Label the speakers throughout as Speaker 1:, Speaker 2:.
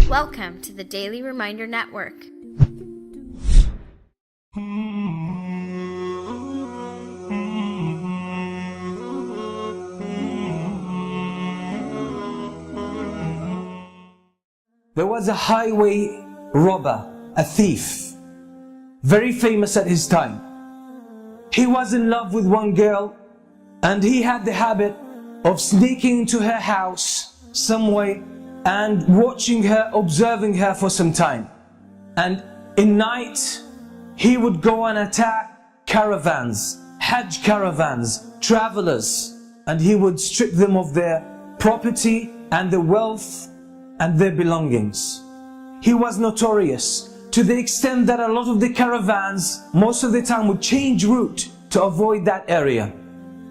Speaker 1: Welcome to the Daily Reminder Network.
Speaker 2: There was a highway robber, a thief, very famous at his time. He was in love with one girl and he had the habit of sneaking into her house some way and watching her, observing her for some time. And in night, he would go and attack caravans, Hajj caravans, travelers, and he would strip them of their property and their wealth and their belongings. He was notorious to the extent that a lot of the caravans most of the time would change route to avoid that area.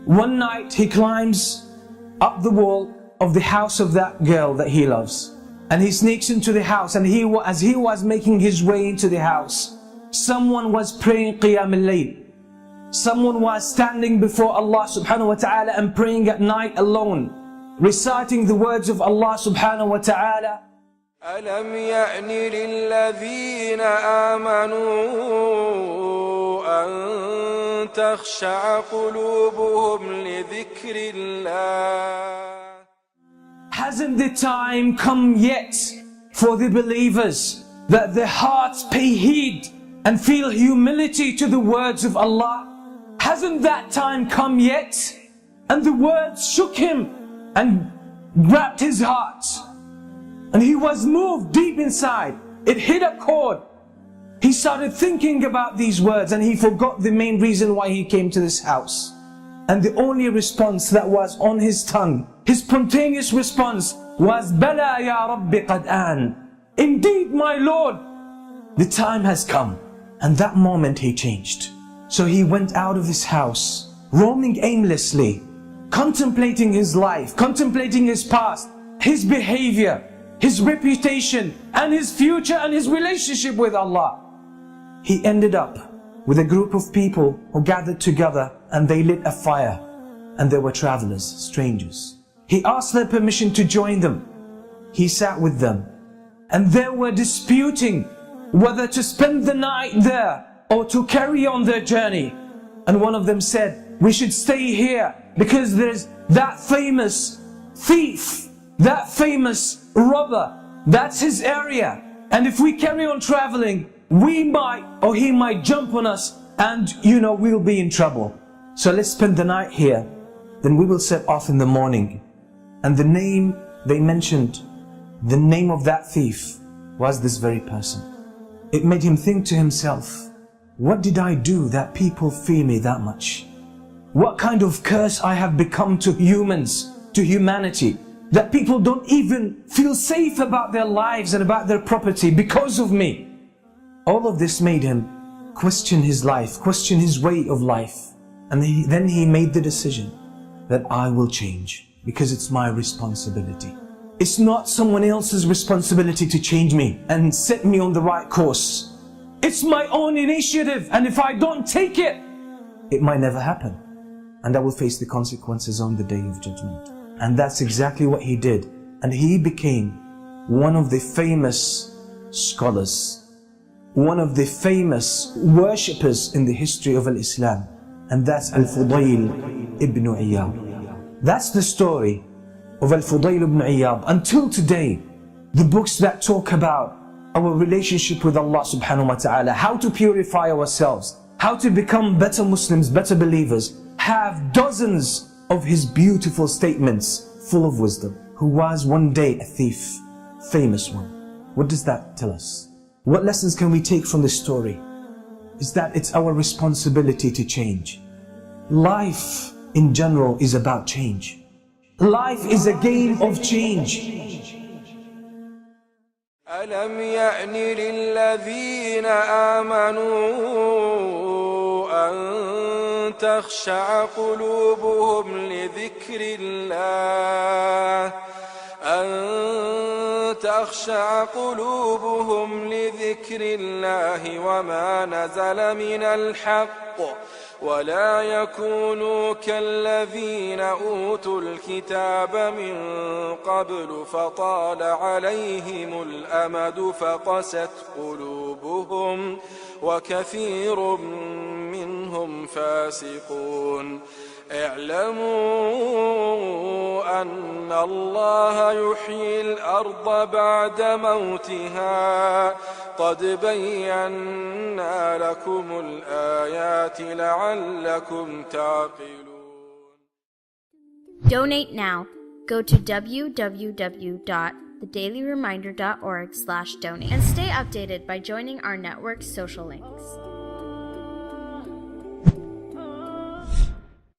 Speaker 2: One night he climbs up the wall of the house of that girl that he loves, and he sneaks into the house, and as he was making his way into the house, someone was praying Qiyam al-Layl. Someone was standing before Allah subhanahu wa ta'ala and praying at night alone, reciting the words of Allah subhanahu wa ta'ala.
Speaker 3: أَلَمْ يَأْنِ لِلَّذِينَ آمَنُوا أَن تَخْشَعَ قُلُوبُهُمْ لِذِكْرِ اللَّهِ.
Speaker 2: Hasn't the time come yet for the believers that their hearts pay heed and feel humility to the words of Allah? Hasn't that time come yet? And the words shook him and grabbed his heart, and he was moved deep inside. It hit a chord. He started thinking about these words, and he forgot the main reason why he came to this house. And the only response that was on his tongue, his spontaneous response was, Bala ya Rabbi qad an. Indeed, my Lord, the time has come. And that moment he changed. So he went out of his house, roaming aimlessly, contemplating his life, contemplating his past, his behavior, his reputation, and his future, and his relationship with Allah. He ended up with a group of people who gathered together, and they lit a fire, and there were travelers, strangers. He asked their permission to join them. He sat with them, and they were disputing whether to spend the night there or to carry on their journey. And one of them said, we should stay here because there's that famous thief, that famous robber, that's his area. And if we carry on traveling, we might, or he might jump on us, and we'll be in trouble. So let's spend the night here, then we will set off in the morning. And the name they mentioned, the name of that thief was this very person. It made him think to himself, what did I do that people fear me that much? What kind of curse I have become to humans, to humanity, that people don't even feel safe about their lives and about their property because of me. All of this made him question his life, question his way of life. And then he made the decision that I will change because it's my responsibility. It's not someone else's responsibility to change me and set me on the right course. It's my own initiative, and if I don't take it, it might never happen. And I will face the consequences on the Day of Judgment. And that's exactly what he did. And he became one of the famous scholars, one of the famous worshippers in the history of Islam. And that's Al-Fudayl ibn Iyad. That's the story of Al-Fudayl ibn Iyad. Until today, the books that talk about our relationship with Allah subhanahu wa ta'ala, how to purify ourselves, how to become better Muslims, better believers, have dozens of his beautiful statements full of wisdom. Who was one day a thief, famous one. What does that tell us? What lessons can we take from this story? Is that it's our responsibility to change. Life in general is about change. Life is a game of change.
Speaker 3: أَلَمْ يَأْنِ لِلَّذِينَ آمَنُوا أَن تَخْشَعَ قُلُوبُهُمْ لِذِكْرِ اللَّهِ أَن تَخْشَعَ قُلُوبُهُمْ لِذِكْرِ اللَّهِ وَمَا نَزَلَ مِنَ الْحَقِّ ولا يكونوا كالذين أوتوا الكتاب من قبل فطال عليهم الأمد فقست قلوبهم وكثير منهم فاسقون. اعلموا أن الله يحيي الأرض بعد موتها قد بينا لكم الآيات لعلكم تعقلون.
Speaker 1: Donate now. Go to www.thedailyreminder.org/donate and stay updated by joining our network's social links.